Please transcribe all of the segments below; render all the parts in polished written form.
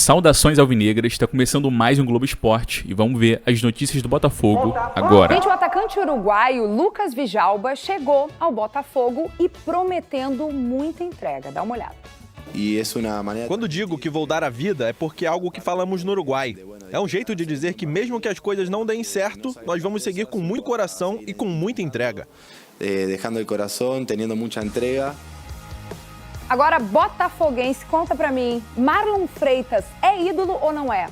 Saudações alvinegras, está começando mais um Globo Esporte e vamos ver as notícias do Botafogo agora. Gente, o atacante uruguaio Lucas Vijalba chegou ao Botafogo e prometendo muita entrega. Dá uma olhada. Quando digo que vou dar a vida, é porque é algo que falamos no Uruguai. É um jeito de dizer que mesmo que as coisas não deem certo, nós vamos seguir com muito coração e com muita entrega. Dejando el corazón, teniendo mucha entrega. Agora, botafoguense, conta pra mim, Marlon Freitas é ídolo ou não é?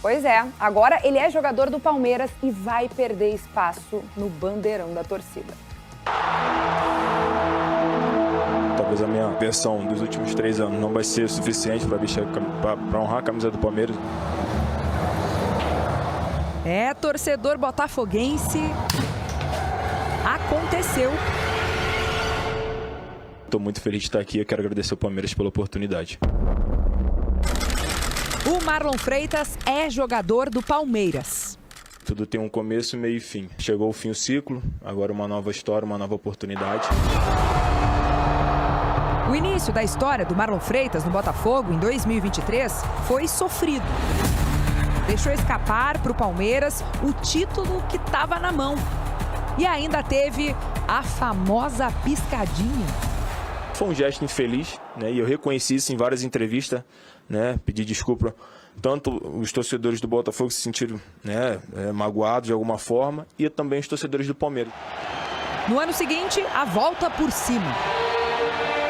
Pois é, agora ele é jogador do Palmeiras e vai perder espaço no bandeirão da torcida. Talvez a minha versão dos últimos 3 anos não vai ser suficiente para honrar a camisa do Palmeiras. É, torcedor botafoguense, aconteceu. Estou muito feliz de estar aqui e quero agradecer ao Palmeiras pela oportunidade. O Marlon Freitas é jogador do Palmeiras. Tudo tem um começo, meio e fim. Chegou o fim do ciclo, agora uma nova história, uma nova oportunidade. O início da história do Marlon Freitas no Botafogo em 2023 foi sofrido. Deixou escapar para o Palmeiras o título que estava na mão. E ainda teve a famosa piscadinha. Foi um gesto infeliz, né? E eu reconheci isso em várias entrevistas, né? Pedi desculpa. Tanto os torcedores do Botafogo se sentiram, né, magoados de alguma forma e também os torcedores do Palmeiras. No ano seguinte, a volta por cima.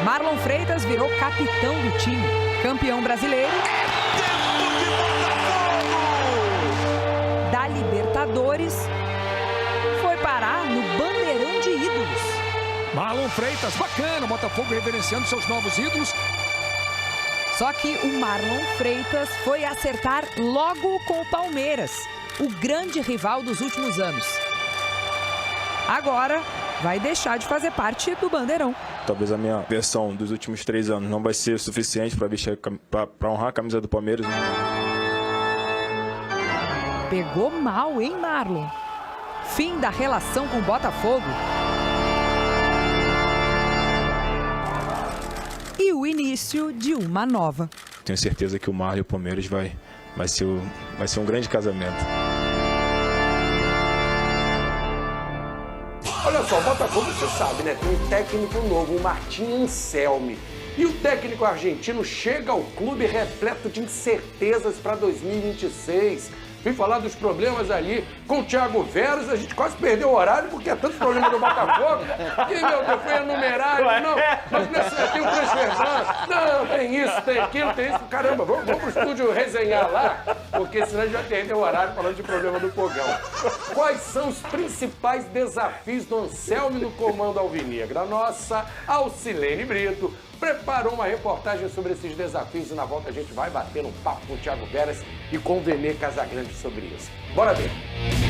Marlon Freitas virou capitão do time, campeão brasileiro da Libertadores, foi parar no bandeirão de ídolos. Marlon Freitas, bacana, o Botafogo reverenciando seus novos ídolos. Só que o Marlon Freitas foi acertar logo com o Palmeiras, o grande rival dos últimos anos. Agora vai deixar de fazer parte do bandeirão. Talvez a minha versão dos últimos 3 anos não vai ser suficiente para honrar a camisa do Palmeiras. Pegou mal, hein, Marlon? Fim da relação com o Botafogo. E o início de uma nova. Tenho certeza que o Marlon e o Palmeiras vai ser um grande casamento. Olha só, o Botafogo, você sabe, né? Tem um técnico novo, o Martim Anselmi. E o técnico argentino chega ao clube repleto de incertezas para 2026. Vim falar dos problemas ali com o Thiago Veras, a gente quase perdeu o horário porque é tanto problema do Botafogo. E, meu Deus, foi enumerário, não, mas tem o transferência, não, tem isso, tem aquilo, tem isso. Caramba, vamos pro estúdio resenhar lá, porque senão a gente vai perder o horário falando de problema do fogão. Quais são os principais desafios do Anselmi no comando alvinegra? A nossa Alcilene Brito preparou uma reportagem sobre esses desafios e na volta a gente vai bater um papo com o Thiago Veras e com o Vene Casagrande sobre isso. Bora ver!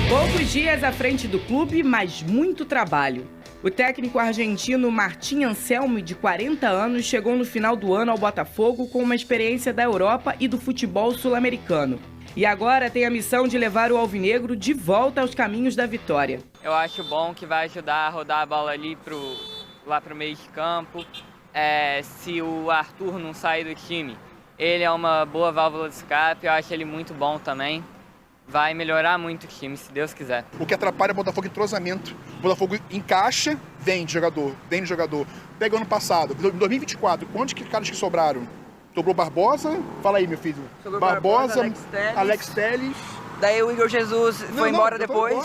Poucos dias à frente do clube, mas muito trabalho. O técnico argentino Martim Anselmi, de 40 anos, chegou no final do ano ao Botafogo com uma experiência da Europa e do futebol sul-americano. E agora tem a missão de levar o alvinegro de volta aos caminhos da vitória. Eu acho bom que vai ajudar a rodar a bola ali lá pro meio de campo. Se o Arthur não sair do time, ele é uma boa válvula de escape, eu acho ele muito bom também. Vai melhorar muito o time, se Deus quiser. O que atrapalha é o Botafogo entrosamento. O Botafogo encaixa, vem de jogador. Pega o ano passado, em 2024, quantos caras que sobraram? Sobrou Barbosa, fala aí, meu filho. Sobrou Barbosa, Alex Telles. Daí o Igor Jesus foi embora depois.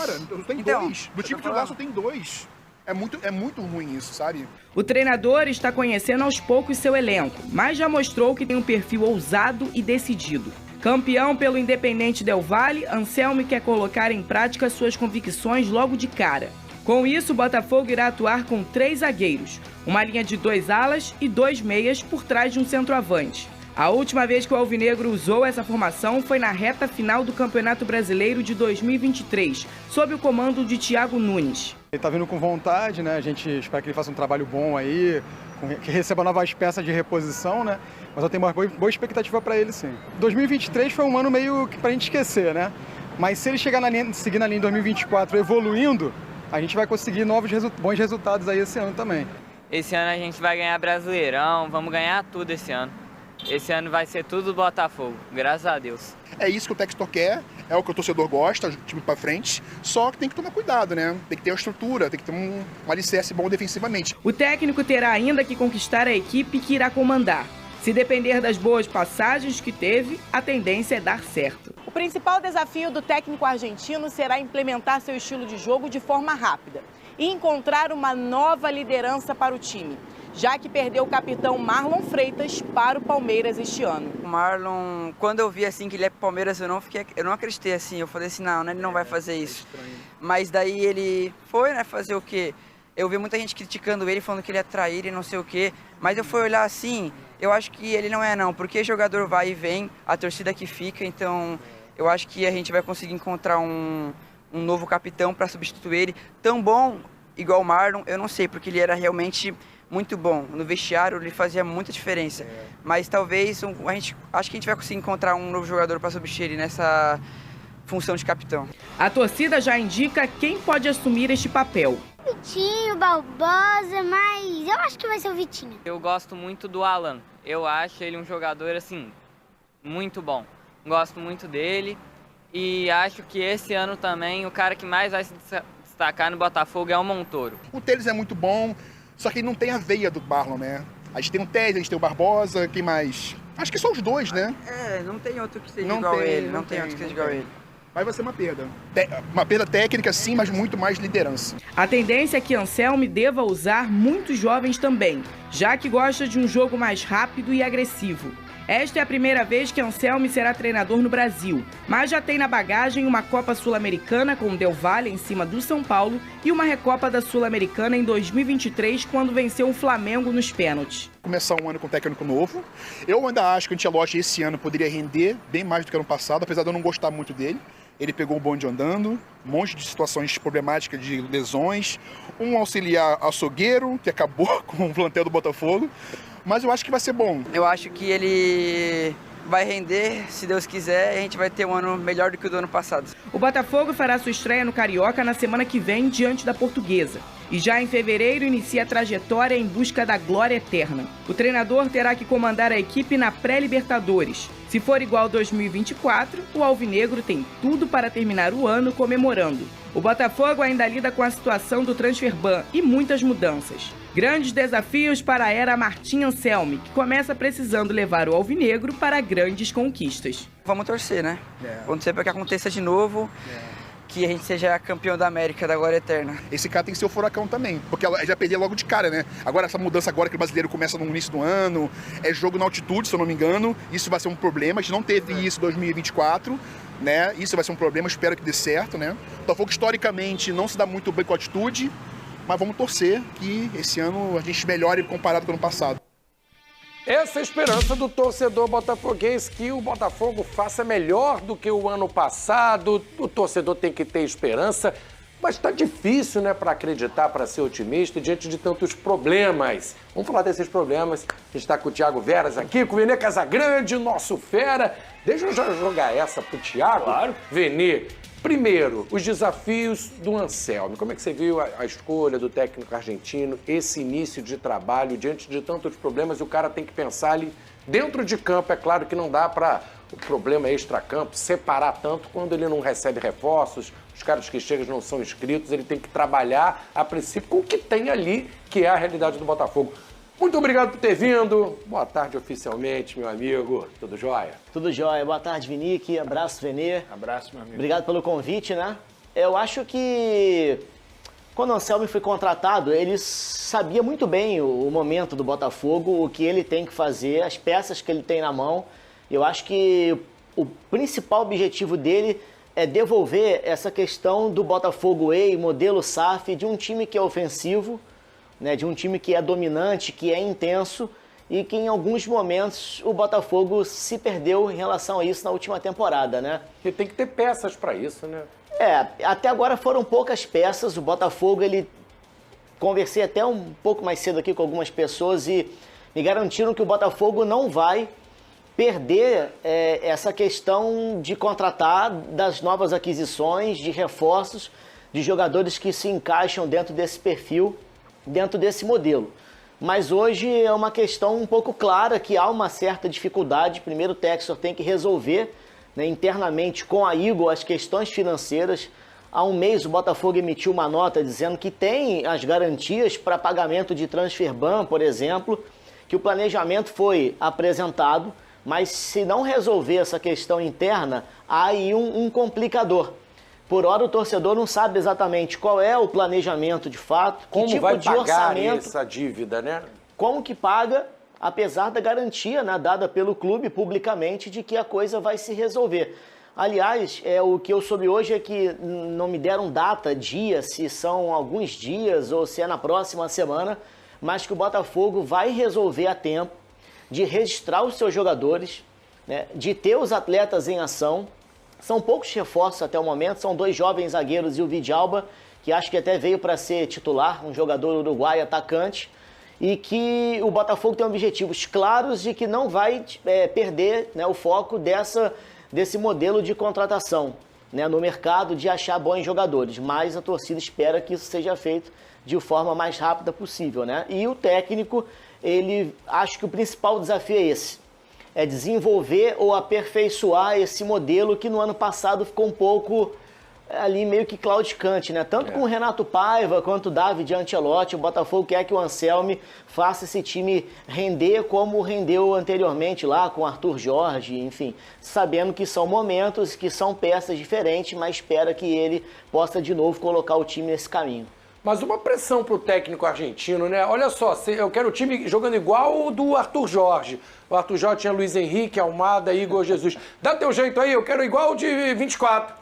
Tem dois. Do time titular só tem 2. É muito ruim isso, sabe? O treinador está conhecendo aos poucos seu elenco, mas já mostrou que tem um perfil ousado e decidido. Campeão pelo Independente Del Valle, Anselmi quer colocar em prática suas convicções logo de cara. Com isso, o Botafogo irá atuar com 3 zagueiros, uma linha de 2 alas e 2 meias por trás de um centroavante. A última vez que o alvinegro usou essa formação foi na reta final do Campeonato Brasileiro de 2023, sob o comando de Thiago Nunes. Ele está vindo com vontade, né? A gente espera que ele faça um trabalho bom aí, que receba novas peças de reposição, né? Mas eu tenho uma boa expectativa para ele, sim. 2023 foi um ano meio que para a gente esquecer, né? Mas se ele chegar seguir na linha em 2024 evoluindo, a gente vai conseguir bons resultados aí esse ano também. Esse ano a gente vai ganhar Brasileirão, vamos ganhar tudo esse ano. Esse ano vai ser tudo do Botafogo, graças a Deus. É isso que o Textor quer, é o que o torcedor gosta, o time pra frente, só que tem que tomar cuidado, né? Tem que ter uma estrutura, tem que ter um alicerce bom defensivamente. O técnico terá ainda que conquistar a equipe que irá comandar. Se depender das boas passagens que teve, a tendência é dar certo. O principal desafio do técnico argentino será implementar seu estilo de jogo de forma rápida e encontrar uma nova liderança para o time, já que perdeu o capitão Marlon Freitas para o Palmeiras este ano. O Marlon, quando eu vi assim que ele é pro Palmeiras, eu não acreditei assim. Eu falei assim, não, né, ele não vai fazer isso. Mas daí ele foi, né, fazer o quê? Eu vi muita gente criticando ele, falando que ele ia trair e não sei o quê. Mas eu fui olhar assim, eu acho que ele não é não, porque jogador vai e vem, a torcida que fica, então eu acho que a gente vai conseguir encontrar um novo capitão para substituir ele. Tão bom igual o Marlon, eu não sei, porque ele era realmente muito bom. No vestiário ele fazia muita diferença. Mas talvez acho que a gente vai conseguir encontrar um novo jogador para substituir ele nessa função de capitão. A torcida já indica quem pode assumir este papel. Vitinho, Barbosa, mas eu acho que vai ser o Vitinho. Eu gosto muito do Alan. Eu acho ele um jogador, assim, muito bom. Gosto muito dele e acho que esse ano também o cara que mais vai se destacar no Botafogo é o Montoro. O Teles é muito bom, só que ele não tem a veia do Marlon, né? A gente tem o Teles, a gente tem o Barbosa, quem mais? Acho que são os dois, né? Não tem outro que seja igual a ele, não tem outro que seja igual a ele. Mas vai ser uma perda. Uma perda técnica, sim, mas muito mais liderança. A tendência é que Anselmi deva usar muitos jovens também, já que gosta de um jogo mais rápido e agressivo. Esta é a primeira vez que Anselmi será treinador no Brasil, mas já tem na bagagem uma Copa Sul-Americana com o Del Valle em cima do São Paulo e uma Recopa da Sul-Americana em 2023, quando venceu o Flamengo nos pênaltis. Começar um ano com técnico novo. Eu ainda acho que o Ancelotti esse ano poderia render bem mais do que ano passado, apesar de eu não gostar muito dele. Ele pegou o bonde andando, um monte de situações problemáticas de lesões, um auxiliar açougueiro, que acabou com o plantel do Botafogo, mas eu acho que vai ser bom. Eu acho que ele vai render, se Deus quiser, e a gente vai ter um ano melhor do que o do ano passado. O Botafogo fará sua estreia no Carioca na semana que vem, diante da Portuguesa. E já em fevereiro inicia a trajetória em busca da glória eterna. O treinador terá que comandar a equipe na pré-Libertadores. Se for igual 2024, o alvinegro tem tudo para terminar o ano comemorando. O Botafogo ainda lida com a situação do transfer ban e muitas mudanças. Grandes desafios para a era Martim Anselmi, que começa precisando levar o alvinegro para grandes conquistas. Vamos torcer, né? Vamos torcer para que aconteça de novo. Que a gente seja campeão da América, da glória eterna. Esse cara tem que ser o furacão também, porque ela já perdeu logo de cara, né? Agora essa mudança agora que o brasileiro começa no início do ano, é jogo na altitude, se eu não me engano, isso vai ser um problema, a gente não teve isso em 2024, né? Isso vai ser um problema, espero que dê certo, né? O Botafogo historicamente não se dá muito bem com a altitude, mas vamos torcer que esse ano a gente melhore comparado com o ano passado. Essa é a esperança do torcedor botafoguense, que o Botafogo faça melhor do que o ano passado. O torcedor tem que ter esperança, mas está difícil, né, para acreditar, para ser otimista diante de tantos problemas. Vamos falar desses problemas. A gente está com o Thiago Veras aqui, com o Vene Casagrande, nosso fera. Deixa eu já jogar essa pro Thiago. Claro. Vene, primeiro, os desafios do Anselmi. Como é que você viu a escolha do técnico argentino, esse início de trabalho, diante de tantos problemas, e o cara tem que pensar ali dentro de campo. É claro que não dá para o problema extra-campo separar tanto quando ele não recebe reforços, os caras que chegam não são inscritos, ele tem que trabalhar, a princípio, com o que tem ali, que é a realidade do Botafogo. Muito obrigado por ter vindo. Boa tarde oficialmente, meu amigo. Tudo jóia? Tudo jóia. Boa tarde, Vinique. Abraço, Venê. Abraço, meu amigo. Obrigado pelo convite, né? Eu acho que quando o Anselmi foi contratado, ele sabia muito bem o momento do Botafogo, o que ele tem que fazer, as peças que ele tem na mão. Eu acho que o principal objetivo dele é devolver essa questão do Botafogo Way, modelo SAF, de um time que é ofensivo, né, de um time que é dominante, que é intenso e que em alguns momentos o Botafogo se perdeu em relação a isso na última temporada, né? E tem que ter peças para isso, né? Até agora foram poucas peças. O Botafogo, conversei até um pouco mais cedo aqui com algumas pessoas e me garantiram que o Botafogo não vai perder essa questão de contratar, das novas aquisições, de reforços, de jogadores que se encaixam dentro desse perfil, dentro desse modelo. Mas hoje é uma questão um pouco clara que há uma certa dificuldade. Primeiro o Textor tem que resolver, né, internamente com a Eagle as questões financeiras. Há um mês o Botafogo emitiu uma nota dizendo que tem as garantias para pagamento de transfer ban, por exemplo, que o planejamento foi apresentado, mas se não resolver essa questão interna, há aí um complicador. Por hora o torcedor não sabe exatamente qual é o planejamento de fato, como que tipo vai de pagar orçamento, essa dívida, né? como que paga, apesar da garantia, né, dada pelo clube publicamente de que a coisa vai se resolver. Aliás, o que eu soube hoje é que não me deram data, dia, se são alguns dias ou se é na próxima semana, mas que o Botafogo vai resolver a tempo de registrar os seus jogadores, né, de ter os atletas em ação. São poucos reforços até o momento, são 2 jovens zagueiros e o Vidalba, que acho que até veio para ser titular, um jogador uruguaio atacante, e que o Botafogo tem objetivos claros de que não vai perder, né, o foco desse modelo de contratação, né, no mercado, de achar bons jogadores, mas a torcida espera que isso seja feito de forma mais rápida possível, né? E o técnico, acho que o principal desafio é esse, é desenvolver ou aperfeiçoar esse modelo que no ano passado ficou um pouco ali meio que claudicante, né? Tanto com o Renato Paiva quanto o David Ancelotti, o Botafogo quer que o Anselmi faça esse time render como rendeu anteriormente lá com o Arthur Jorge, enfim, sabendo que são momentos, que são peças diferentes, mas espera que ele possa de novo colocar o time nesse caminho. Mas uma pressão pro técnico argentino, né? Olha só, eu quero o time jogando igual o do Arthur Jorge. O Arthur Jorge tinha Luiz Henrique, Almada, Igor Jesus. Dá teu jeito aí, eu quero igual o de 24.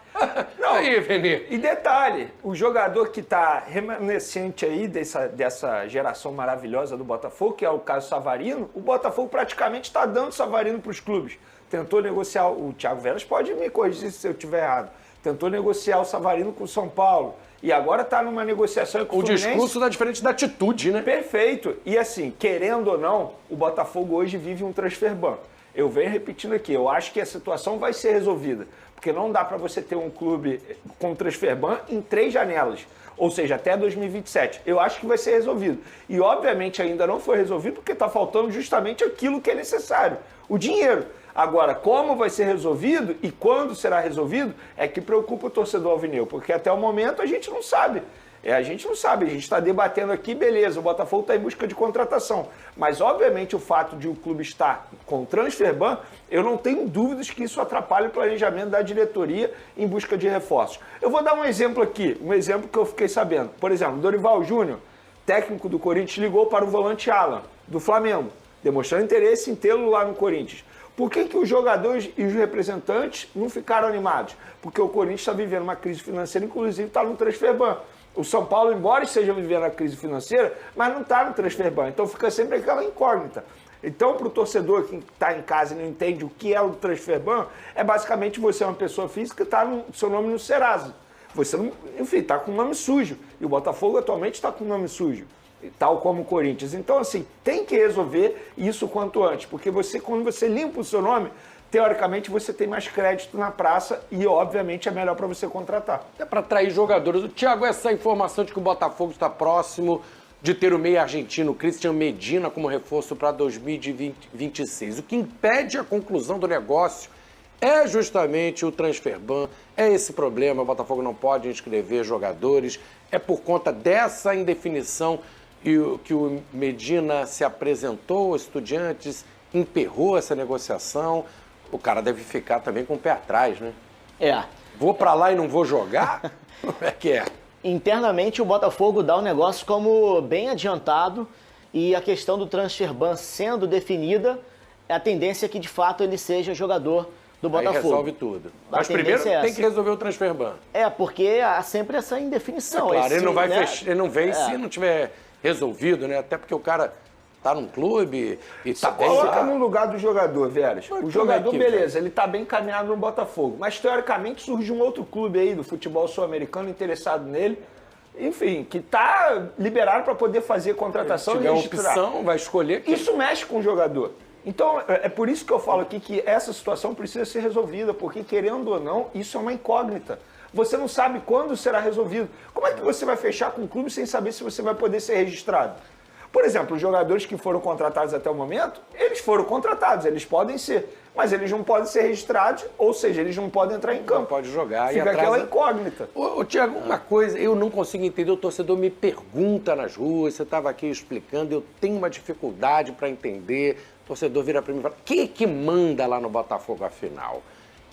Não, aí, Veni. E detalhe, o jogador que está remanescente aí dessa geração maravilhosa do Botafogo, que é o caso Savarino, o Botafogo praticamente está dando Savarino para os clubes. Tentou negociar, o Thiago Veras pode me corrigir se eu estiver errado, tentou negociar o Savarino com o São Paulo. E agora está numa negociação com o Fluminense. O discurso dá diferente da atitude, né? Perfeito. E assim, querendo ou não, o Botafogo hoje vive um transfer ban. Eu venho repetindo aqui, eu acho que a situação vai ser resolvida. Porque não dá para você ter um clube com transfer ban em 3 janelas. Ou seja, até 2027. Eu acho que vai ser resolvido. E obviamente ainda não foi resolvido porque está faltando justamente aquilo que é necessário. O dinheiro. Agora, como vai ser resolvido e quando será resolvido é que preocupa o torcedor alvinegro, porque até o momento a gente não sabe. A gente está debatendo aqui, beleza, o Botafogo está em busca de contratação. Mas, obviamente, o fato de o clube estar com transfer ban, eu não tenho dúvidas que isso atrapalha o planejamento da diretoria em busca de reforços. Eu vou dar um exemplo aqui, um exemplo que eu fiquei sabendo. Por exemplo, Dorival Júnior, técnico do Corinthians, ligou para o volante Alan, do Flamengo, demonstrando interesse em tê-lo lá no Corinthians. Por que os jogadores e os representantes não ficaram animados? Porque o Corinthians está vivendo uma crise financeira, inclusive está no transfer ban. O São Paulo, embora esteja vivendo a crise financeira, mas não está no transfer ban. Então fica sempre aquela incógnita. Então, para o torcedor que está em casa e não entende o que é o transfer ban, é basicamente você é uma pessoa física que está no seu nome no Serasa. Você não, enfim, está com o nome sujo. E o Botafogo atualmente está com o nome sujo, tal como o Corinthians. Então, assim, tem que resolver isso quanto antes, porque quando você limpa o seu nome, teoricamente você tem mais crédito na praça e, obviamente, é melhor para você contratar. É para atrair jogadores. Thiago, essa informação de que o Botafogo está próximo de ter o meio argentino Christian Medina como reforço para 2026. O que impede a conclusão do negócio é justamente o transfer ban, é esse problema, o Botafogo não pode inscrever jogadores, é por conta dessa indefinição que o Medina se apresentou aos Estudiantes, emperrou essa negociação, o cara deve ficar também com o pé atrás, né? Vou para lá e não vou jogar? Como é que é? Internamente o Botafogo dá o negócio como bem adiantado e a questão do transfer ban sendo definida, a tendência é que de fato ele seja jogador do Botafogo. Aí resolve tudo. Mas primeiro tem que resolver o transfer ban. Porque há sempre essa indefinição. Claro, ele não vai fechar, ele não vem se não tiver resolvido, né? Até porque o cara tá num clube e tá bem. Coloca no lugar do jogador, Veras. O jogador, beleza, ele tá bem encaminhado no Botafogo. Mas, teoricamente, surge um outro clube aí do futebol sul-americano interessado nele. Enfim, que tá liberado para poder fazer contratação e registrar. Opção, vai escolher. Isso mexe com o jogador. Então, é por isso que eu falo aqui que essa situação precisa ser resolvida, porque, querendo ou não, isso é uma incógnita. Você não sabe quando será resolvido. Como é que você vai fechar com o clube sem saber se você vai poder ser registrado? Por exemplo, os jogadores que foram contratados até o momento, eles foram contratados, eles podem ser, mas eles não podem ser registrados, ou seja, eles não podem entrar em campo. Não pode jogar. Fica aquela incógnita. Ô, Thiago, uma coisa, eu não consigo entender, o torcedor me pergunta nas ruas, você estava aqui explicando, eu tenho uma dificuldade para entender, o torcedor vira para mim e fala, quem é que manda lá no Botafogo afinal?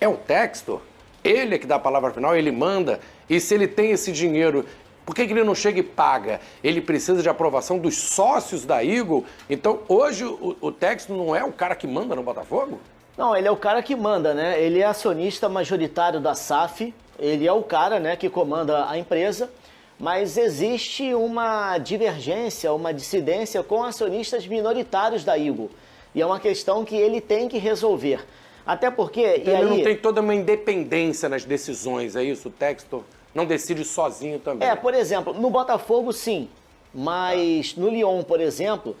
É o Textor? Ele é que dá a palavra final, ele manda, e se ele tem esse dinheiro... Por que ele não chega e paga? Ele precisa de aprovação dos sócios da Eagle? Então, hoje, o Textor não é o cara que manda no Botafogo? Não, ele é o cara que manda, né? Ele é acionista majoritário da SAF, ele é o cara, né, que comanda a empresa, mas existe uma divergência, uma dissidência com acionistas minoritários da Eagle. E é uma questão que ele tem que resolver. Até porque... Então, ele não tem toda uma independência nas decisões, é isso? O Textor não decide sozinho também? Por exemplo, no Botafogo, sim. Mas no Lyon, por exemplo,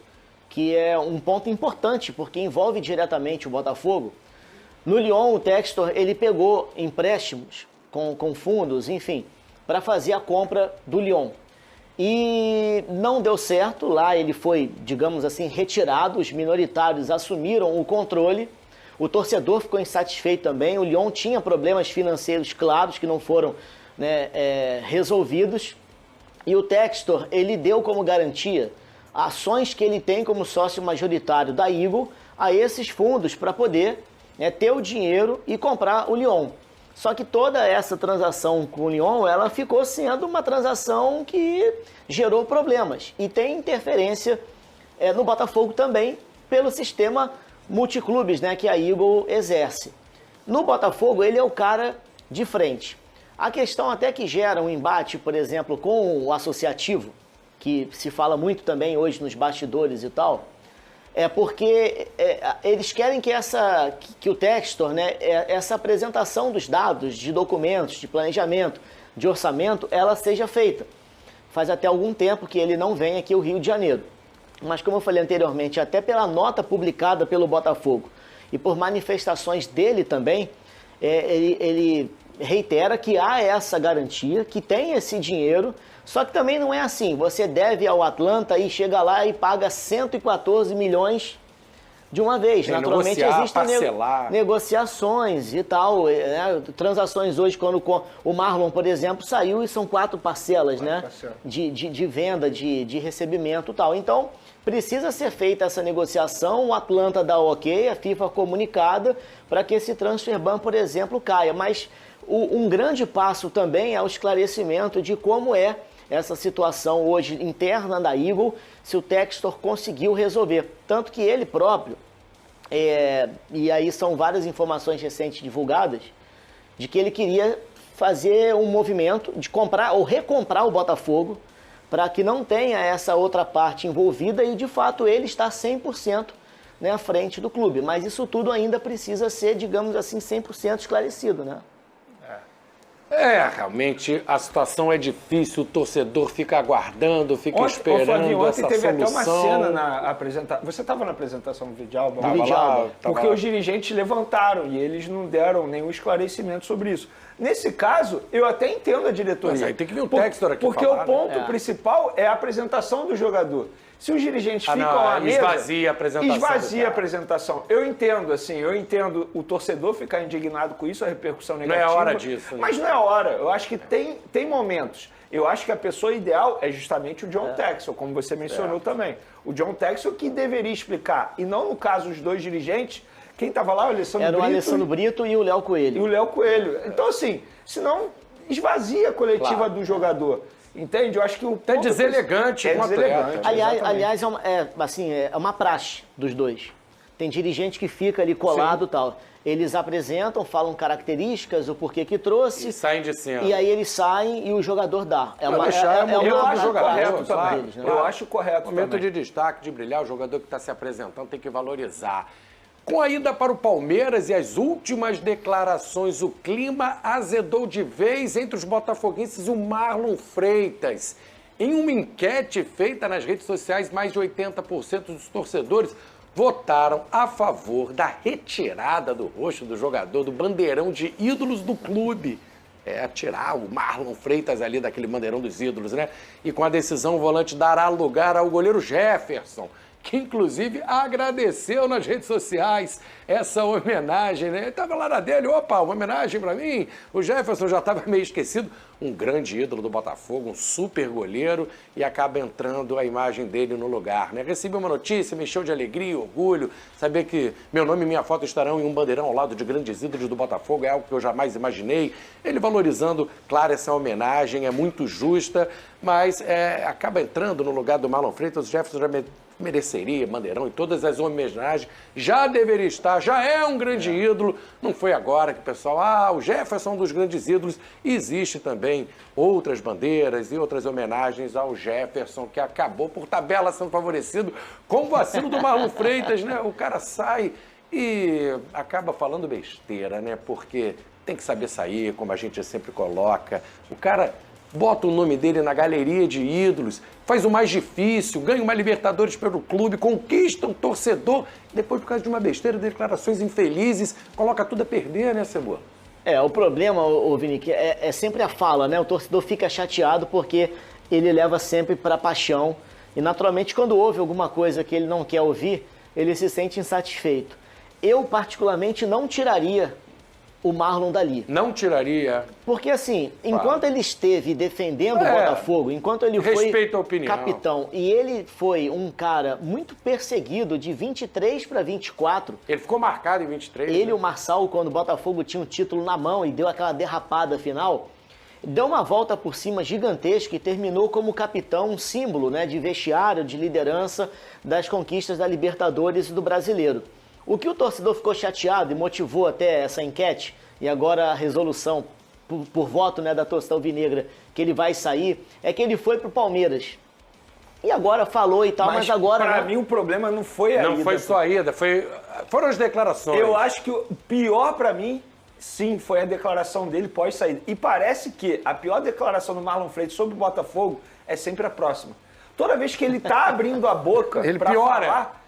que é um ponto importante, porque envolve diretamente o Botafogo, no Lyon, o Textor, ele pegou empréstimos com fundos, enfim, para fazer a compra do Lyon. E não deu certo, lá ele foi, digamos assim, retirado, os minoritários assumiram o controle, o torcedor ficou insatisfeito também, o Lyon tinha problemas financeiros claros que não foram, né, resolvidos, e o Textor, ele deu como garantia ações que ele tem como sócio majoritário da Eagle a esses fundos para poder, né, ter o dinheiro e comprar o Lyon. Só que toda essa transação com o Lyon, ela ficou sendo uma transação que gerou problemas e tem interferência no Botafogo também pelo sistema multiclubes, né, que a Eagle exerce. No Botafogo, ele é o cara de frente. A questão até que gera um embate, por exemplo, com o associativo, que se fala muito também hoje nos bastidores e tal, é porque eles querem que o Textor, né, essa apresentação dos dados, de documentos, de planejamento, de orçamento, ela seja feita. Faz até algum tempo que ele não vem aqui ao Rio de Janeiro. Mas como eu falei anteriormente, até pela nota publicada pelo Botafogo e por manifestações dele também, ele reitera que há essa garantia, que tem esse dinheiro, só que também não é assim. Você deve ao Atlanta e chega lá e paga 114 milhões de uma vez. Naturalmente existem negociações e tal, né? Transações hoje, quando o Marlon, por exemplo, saiu e são 4 parcelas, né? De venda, de recebimento e tal. Então, precisa ser feita essa negociação, o Atlanta dá ok, a FIFA comunicada para que esse transfer ban, por exemplo, caia. Mas um grande passo também é o esclarecimento de como é essa situação hoje interna da Eagle, se o Textor conseguiu resolver. Tanto que ele próprio, e aí são várias informações recentes divulgadas, de que ele queria fazer um movimento de comprar ou recomprar o Botafogo para que não tenha essa outra parte envolvida e, de fato, ele está 100%, né, à frente do clube. Mas isso tudo ainda precisa ser, digamos assim, 100% esclarecido, né? Realmente a situação é difícil, o torcedor fica aguardando, fica esperando Flavinho, essa teve solução. até uma cena na apresentação. Você estava na apresentação do Vidalba? Porque os dirigentes levantaram e eles não deram nenhum esclarecimento sobre isso. Nesse caso, eu até entendo a diretoria. Mas aí tem que vir o Textor aqui porque falar, o ponto principal é a apresentação do jogador. Se os dirigentes ficam à mesa... Esvazia a apresentação. Esvazia a apresentação. Eu entendo, assim, o torcedor ficar indignado com isso, a repercussão negativa. Não é hora disso. Né? Mas não é hora. Eu acho que tem momentos. Eu acho que a pessoa ideal é justamente o John Textor, como você mencionou também. O John Textor que deveria explicar. E não no caso os dois dirigentes. Quem estava lá? O Alessandro Brito. Era o Alessandro Brito e o Léo Coelho. E o Léo Coelho. Então, assim, senão esvazia a coletiva do jogador. Entende? Eu acho que é deselegante com o atleta. Aliás, é uma praxe dos dois. Tem dirigente que fica ali colado e tal. Eles apresentam, falam características, o porquê que trouxe. E saem de cena. E aí eles saem e o jogador dá. Eu acho correto também. Eu acho correto também. Momento de destaque, de brilhar, o jogador que está se apresentando tem que valorizar. Com a ida para o Palmeiras e as últimas declarações, o clima azedou de vez entre os botafoguenses e o Marlon Freitas. Em uma enquete feita nas redes sociais, mais de 80% dos torcedores votaram a favor da retirada do rosto do jogador, do bandeirão de ídolos do clube. tirar o Marlon Freitas ali daquele bandeirão dos ídolos, né? E com a decisão, o volante dará lugar ao goleiro Jefferson, que inclusive agradeceu nas redes sociais essa homenagem, né? Ele estava lá na dele, opa, uma homenagem para mim. O Jefferson já estava meio esquecido, um grande ídolo do Botafogo, um super goleiro, e acaba entrando a imagem dele no lugar, né? Recebi uma notícia, me encheu de alegria, orgulho, saber que meu nome e minha foto estarão em um bandeirão ao lado de grandes ídolos do Botafogo, é algo que eu jamais imaginei. Ele valorizando, claro, essa homenagem, é muito justa, mas acaba entrando no lugar do Marlon Freitas. O Jefferson já mereceria bandeirão e todas as homenagens, já deveria estar, já é um grande ídolo. Não foi agora que o pessoal, o Jefferson é um dos grandes ídolos. Existe também outras bandeiras e outras homenagens ao Jefferson, que acabou por tabela sendo favorecido com o vacilo do Marlon Freitas, né? O cara sai e acaba falando besteira, né? Porque tem que saber sair, como a gente sempre coloca. O cara bota o nome dele na galeria de ídolos, faz o mais difícil, ganha uma Libertadores pelo clube, conquista um torcedor, depois, por causa de uma besteira, declarações infelizes, coloca tudo a perder, né, Cebola? O problema, Vini, é sempre a fala, né? O torcedor fica chateado porque ele leva sempre para a paixão e, naturalmente, quando ouve alguma coisa que ele não quer ouvir, ele se sente insatisfeito. Eu, particularmente, não tiraria o Marlon dali. Não tiraria? Porque, assim, enquanto ele esteve defendendo o Botafogo, enquanto ele foi capitão, e ele foi um cara muito perseguido de 23 para 24. Ele ficou marcado em 23. Ele né? e o Marçal, quando o Botafogo tinha um título na mão e deu aquela derrapada final, deu uma volta por cima gigantesca e terminou como capitão, um símbolo, né, de vestiário, de liderança das conquistas da Libertadores e do Brasileiro. O que o torcedor ficou chateado e motivou até essa enquete, e agora a resolução por voto, né, da torcida alvinegra, que ele vai sair, é que ele foi pro Palmeiras. E agora falou e tal, mas agora... Para mim o problema não foi a ida. Não foi só a ida, foram as declarações. Eu acho que o pior para mim, sim, foi a declaração dele pós-saída. E parece que a pior declaração do Marlon Freitas sobre o Botafogo é sempre a próxima. Toda vez que ele tá abrindo a boca ele pra piora. falar...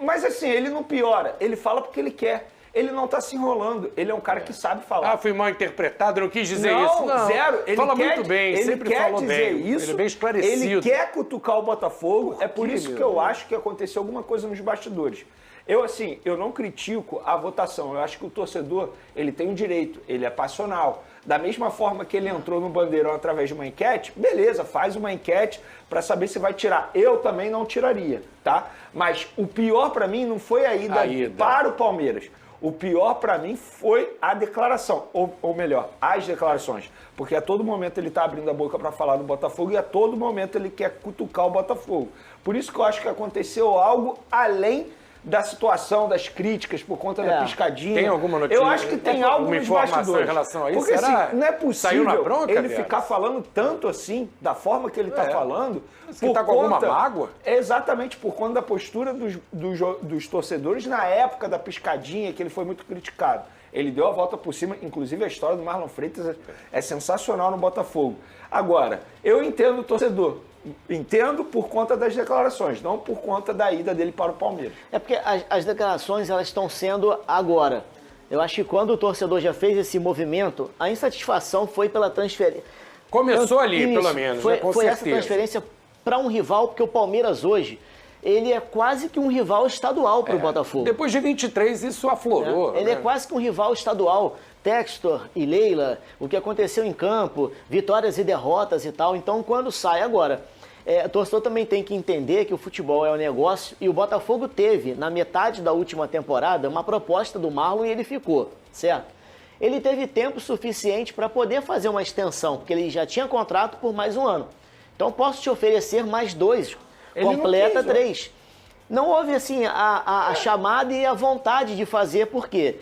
Mas assim, ele não piora, ele fala porque ele quer. Ele não tá se enrolando, ele é um cara que sabe falar. Fui mal interpretado, não quis dizer não, isso. Não, zero. Ele fala quer, muito bem, ele sempre quer falou dizer bem. Isso, ele é bem esclarecido. Ele quer cutucar o Botafogo, por isso que eu acho que aconteceu alguma coisa nos bastidores. Eu não critico a votação, eu acho que o torcedor, ele tem um direito, ele é passional. Da mesma forma que ele entrou no Bandeirão através de uma enquete, beleza, faz uma enquete para saber se vai tirar. Eu também não tiraria, tá? Mas o pior para mim não foi a ida para o Palmeiras. O pior para mim foi a declaração, ou melhor, as declarações. Porque a todo momento ele tá abrindo a boca para falar do Botafogo e a todo momento ele quer cutucar o Botafogo. Por isso que eu acho que aconteceu algo além da situação, das críticas por conta da piscadinha. Tem alguma notícia? Eu acho que tem algo nos bastidores. Em relação a isso? Porque Será? assim, não é possível Saiu na bronca, ele ficar falando tanto assim, da forma que ele está falando. Você tá com alguma mágoa? Exatamente, por conta da postura dos torcedores na época da piscadinha, que ele foi muito criticado. Ele deu a volta por cima, inclusive a história do Marlon Freitas é sensacional no Botafogo. Agora, eu entendo o torcedor. Entendo por conta das declarações, não por conta da ida dele para o Palmeiras. É porque as declarações elas estão sendo agora. Eu acho que quando o torcedor já fez esse movimento, a insatisfação foi pela transferência. Começou ali, pelo menos, foi, né? Com foi certeza. essa transferência para um rival, porque o Palmeiras hoje, ele é quase que um rival estadual para o Botafogo. Depois de 23 isso aflorou. Ele é quase que um rival estadual. Textor e Leila, o que aconteceu em campo, vitórias e derrotas e tal. Então, quando sai agora, o torcedor também tem que entender que o futebol é um negócio e o Botafogo teve, na metade da última temporada, uma proposta do Marlon e ele ficou, certo? Ele teve tempo suficiente para poder fazer uma extensão, porque ele já tinha contrato por mais um ano. Então, posso te oferecer mais 2, completa 3. Não houve, assim, a chamada e a vontade de fazer, por quê?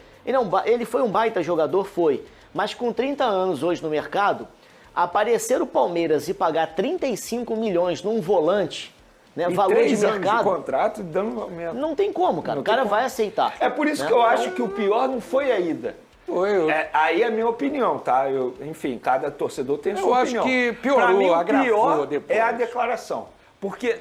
Ele foi um baita jogador, foi. Mas com 30 anos hoje no mercado, aparecer o Palmeiras e pagar 35 milhões num volante, né, e valor 3 de anos mercado, de contrato dando aumento. Não tem como, cara. O cara vai aceitar. É por isso né? que eu acho que o pior não foi a ida. Aí é a minha opinião, tá? Enfim, cada torcedor tem a sua opinião. Eu acho que piorou, pra mim, o agravou pior depois. é a declaração. Porque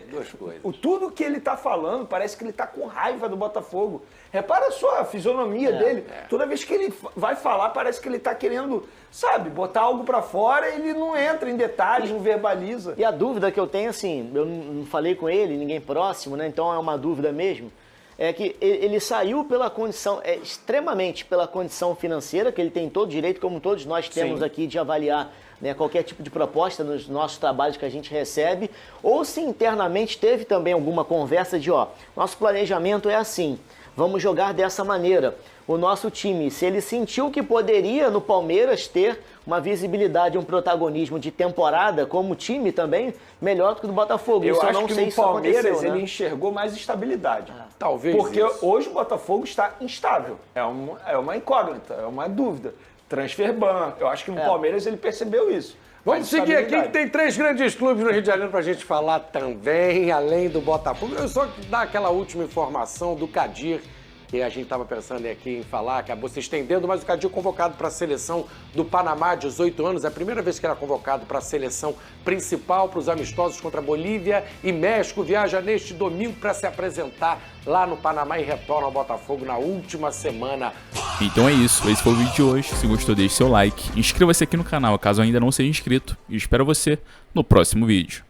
tudo que ele tá falando, parece que ele tá com raiva do Botafogo. Repara só a fisionomia dele. Toda vez que ele vai falar, parece que ele tá querendo, sabe, botar algo pra fora, ele não entra em detalhes, não verbaliza. E a dúvida que eu tenho, assim, eu não falei com ele, ninguém próximo, né? Então é uma dúvida mesmo. É que ele saiu pela condição, extremamente pela condição financeira, que ele tem todo direito, como todos nós temos aqui, de avaliar, né, qualquer tipo de proposta nos nossos trabalhos que a gente recebe, ou se internamente teve também alguma conversa de, nosso planejamento é assim, vamos jogar dessa maneira. O nosso time, se ele sentiu que poderia no Palmeiras ter uma visibilidade, um protagonismo de temporada como time também, melhor do que do Botafogo. Eu isso acho eu não que sei no se Palmeiras aconteceu, ele né? enxergou mais estabilidade. Talvez Porque isso. hoje o Botafogo está instável. É uma incógnita, é uma dúvida. Transfer ban. Eu acho que no Palmeiras ele percebeu isso. Vamos Mais seguir aqui, que estabilidade. tem 3 grandes clubes no Rio de Janeiro pra gente falar também, além do Botafogo. Eu só dar aquela última informação do Kadir, que a gente estava pensando aqui em falar, acabou se estendendo, mas o Kadir convocado para a seleção do Panamá, 18 anos, é a primeira vez que era convocado para a seleção principal, para os amistosos contra Bolívia e México, viaja neste domingo para se apresentar lá no Panamá e retorna ao Botafogo na última semana. Então é isso, esse foi o vídeo de hoje. Se gostou, deixe seu like, inscreva-se aqui no canal caso ainda não seja inscrito e espero você no próximo vídeo.